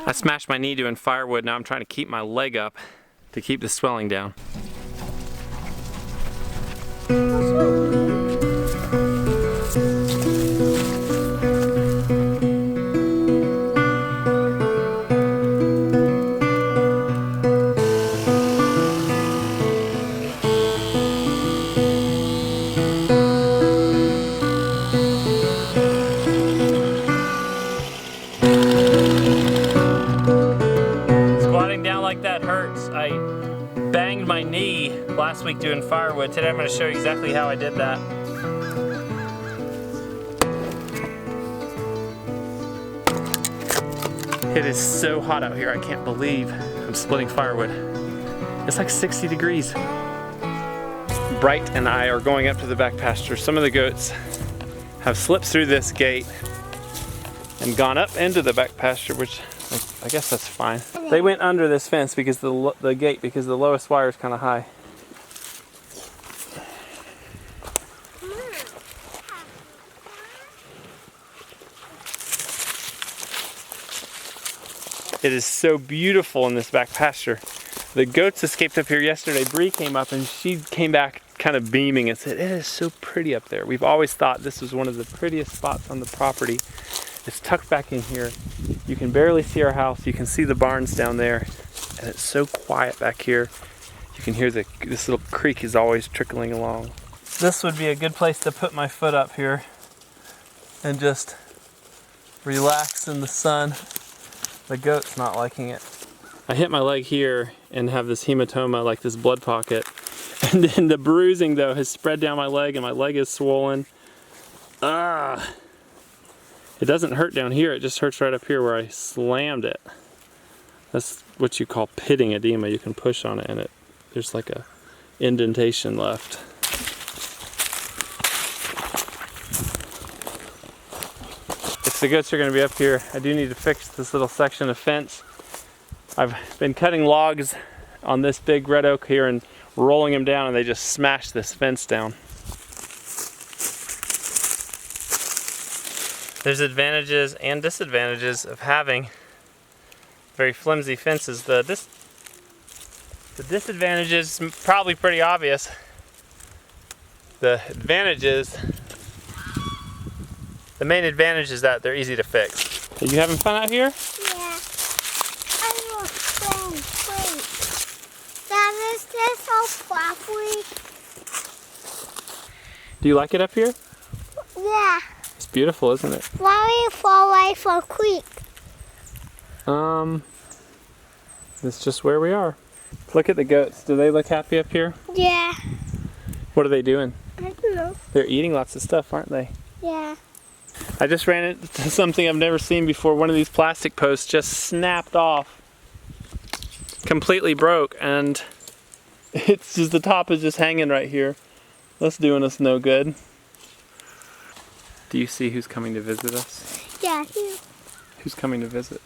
I smashed my knee doing firewood. Now I'm trying to keep my leg up to keep the swelling down. Like that hurts. I banged my knee last week doing firewood. Today I'm going to show you exactly how I did that. It is so hot out here. I can't believe I'm splitting firewood. It's like 60 degrees. Bright and I are going up to the back pasture. Some of the goats have slipped through this gate and gone up into the back pasture, which I guess that's fine. They went under this fence because the gate, because the lowest wire is kind of high. It is so beautiful in this back pasture. The goats escaped up here yesterday. Bree came up and she came back kind of beaming and said, "It is so pretty up there." We've always thought this was one of the prettiest spots on the property. It's tucked back in here. You can barely see our house. You can see the barns down there. And it's so quiet back here. You can hear this little creek is always trickling along. This would be a good place to put my foot up here and just relax in the sun. The goat's not liking it. I hit my leg here and have this hematoma, like this blood pocket. And then the bruising though has spread down my leg and my leg is swollen. Ah! It doesn't hurt down here, it just hurts right up here where I slammed it. That's what you call pitting edema. You can push on it and there's like a indentation left. If the goats are gonna be up here, I do need to fix this little section of fence. I've been cutting logs on this big red oak here and rolling them down and they just smashed this fence down. There's advantages and disadvantages of having very flimsy fences. The disadvantages is probably pretty obvious. The advantages, the main advantage is that they're easy to fix. Are you having fun out here? Yeah. I will wait. Dad, is this all properly? Do you like it up here? Yeah. It's beautiful, isn't it? Why do you fall away from a creek? It's just where we are. Look at the goats. Do they look happy up here? Yeah. What are they doing? I don't know. They're eating lots of stuff, aren't they? Yeah. I just ran into something I've never seen before. One of these plastic posts just snapped off. Completely broke, and it's just the top is just hanging right here. That's doing us no good. Do you see who's coming to visit us? Yeah, here. Who's coming to visit?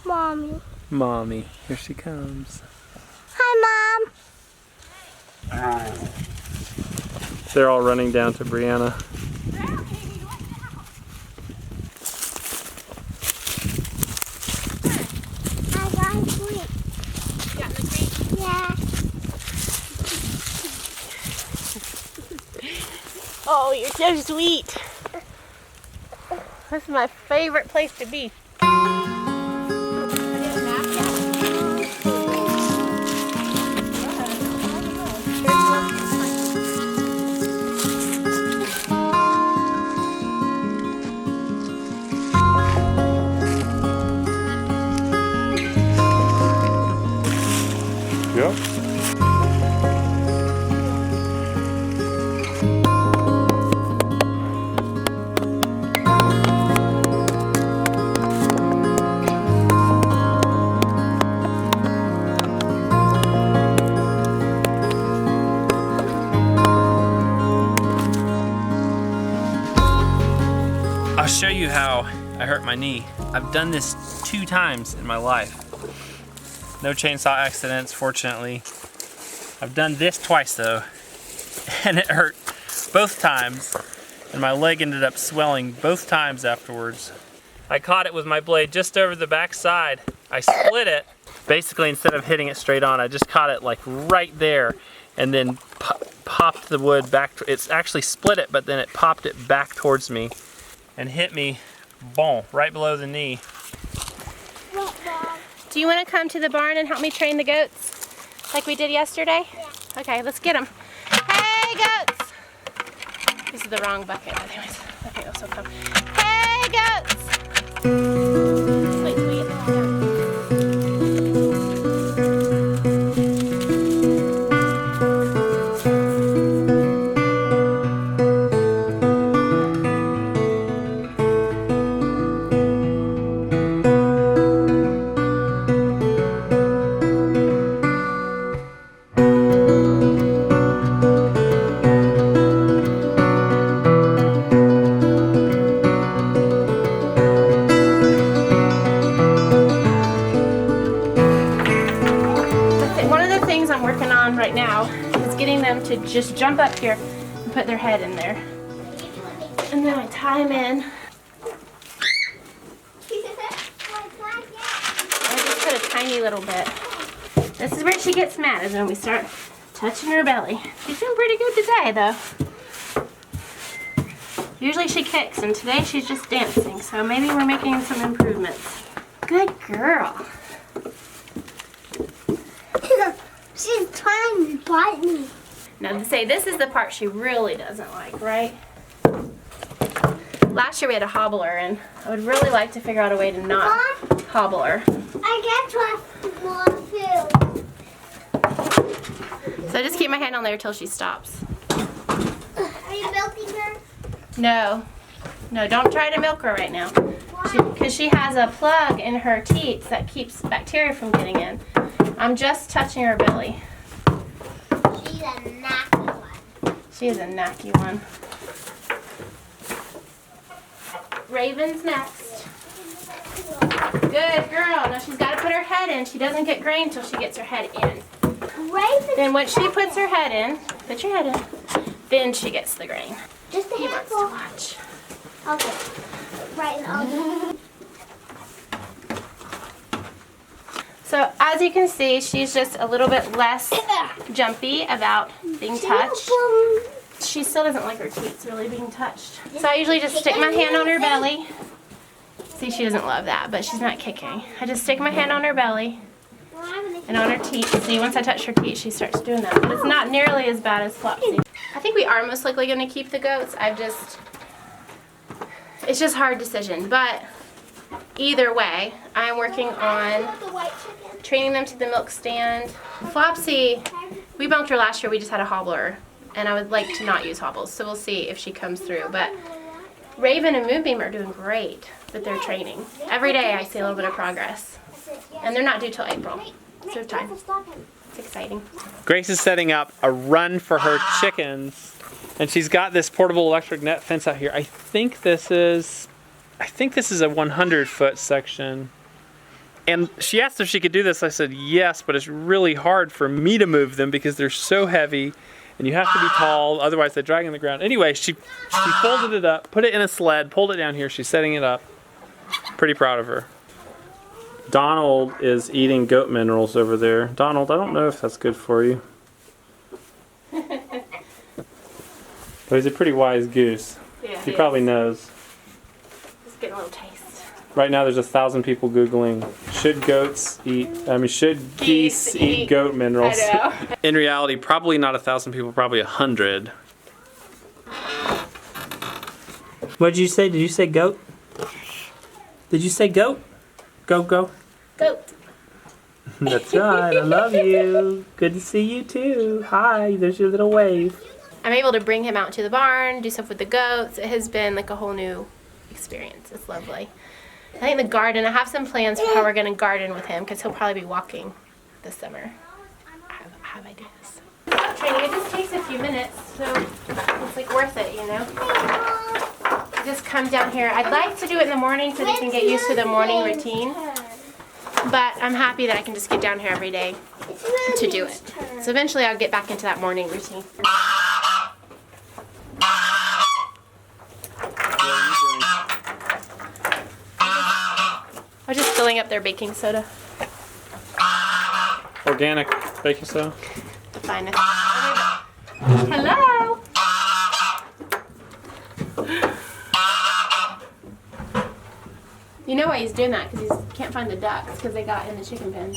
Mommy. Mommy. Here she comes. Hi, Mom. They're all running down to Brianna. I got a treat. You got the treat? Yeah. Oh, you're so sweet. This is my favorite place to be. Yep. I'll show you how I hurt my knee. I've done this 2 times in my life. No chainsaw accidents, fortunately. I've done this twice though, and it hurt both times, and my leg ended up swelling both times afterwards. I caught it with my blade just over the back side. I split it. Basically, instead of hitting it straight on, I just caught it like right there and then popped the wood back. It's actually split it, but then it popped it back towards me and hit me, boom, right below the knee. Do you want to come to the barn and help me train the goats like we did yesterday? Yeah. Okay, let's get them. Hey, goats! This is the wrong bucket, but anyways. Okay, this will come. Hey, goats! Just wait till we get the water. Right now is getting them to just jump up here and put their head in there. And then I tie them in. I just put a tiny little bit. This is where she gets mad, is when we start touching her belly. She's doing pretty good today though. Usually she kicks and today she's just dancing, so maybe we're making some improvements. Good girl. She's trying to bite me. Now to say this is the part she really doesn't like, right? Last year we had a hobbler and I would really like to figure out a way to not hobble her. I get more food. So I just keep my hand on there till she stops. Are you milking her? No. No, don't try to milk her right now. Because she has a plug in her teats that keeps bacteria from getting in. I'm just touching her belly. She's a knacky one. She is a knacky one. Raven's next. Good girl. Now she's got to put her head in. She doesn't get grain until she gets her head in. Raven. Then once she puts her head in, put your head in, then she gets the grain. Just a He wants to handful. watch. Okay. Right now. So as you can see, she's just a little bit less jumpy about being touched. She still doesn't like her teats really being touched. So I usually just stick my hand on her belly. See, she doesn't love that, but she's not kicking. I just stick my hand on her belly and on her teats. See, once I touch her teats, she starts doing that. But it's not nearly as bad as Flopsy. I think we are most likely going to keep the goats. It's just a hard decision. But either way, I'm working on training them to the milk stand. Flopsy, we bumped her last year. We just had a hobbler. And I would like to not use hobbles. So we'll see if she comes through. But Raven and Moonbeam are doing great with their training. Every day I see a little bit of progress. And they're not due till April. So time. It's exciting. Grace is setting up a run for her chickens, and she's got this portable electric net fence out here. I think this is a 100-foot section. And she asked if she could do this. I said yes, but it's really hard for me to move them because they're so heavy, and you have to be tall, otherwise they drag on the ground. Anyway, she folded it up, put it in a sled, pulled it down here. She's setting it up. Pretty proud of her. Donald is eating goat minerals over there. Donald, I don't know if that's good for you. But he's a pretty wise goose. Yeah, he probably knows. Just getting a little taste. Right now there's 1,000 people Googling, should geese eat goat minerals? I know. In reality, probably not 1,000 people, probably 100. What did you say? Did you say goat? Did you say goat? Go. Goat. That's right. I love you. Good to see you too. Hi. There's your little wave. I'm able to bring him out to the barn, do stuff with the goats. It has been like a whole new experience. It's lovely. I think the garden, I have some plans for how we're going to garden with him because he'll probably be walking this summer. I have ideas. Training, it just takes a few minutes, so it's like worth it, you know? Just come down here. I'd like to do it in the morning so they can get used to the morning routine. But I'm happy that I can just get down here every day to do it. So eventually I'll get back into that morning routine. filling up their baking soda. Organic baking soda. The finest. Hello. You know why he's doing that? Because he can't find the ducks because they got in the chicken pen.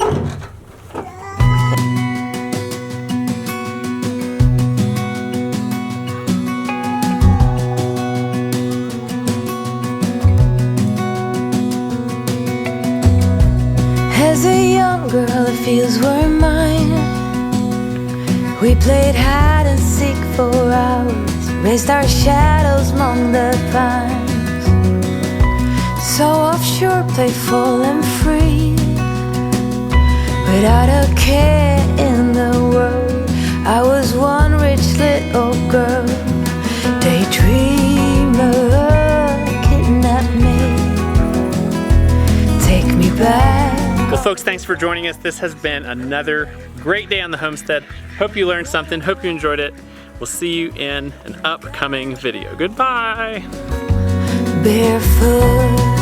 As a young girl, the fields were mine. We played hide and seek for hours, raised our shadows among the pines. So offshore, playful and free, without a care in the world. I was one rich little girl, daydreamer, kidnap me, take me back. Well, folks, thanks for joining us. This has been another great day on the homestead. Hope you learned something. Hope you enjoyed it. We'll see you in an upcoming video. Goodbye. Barefoot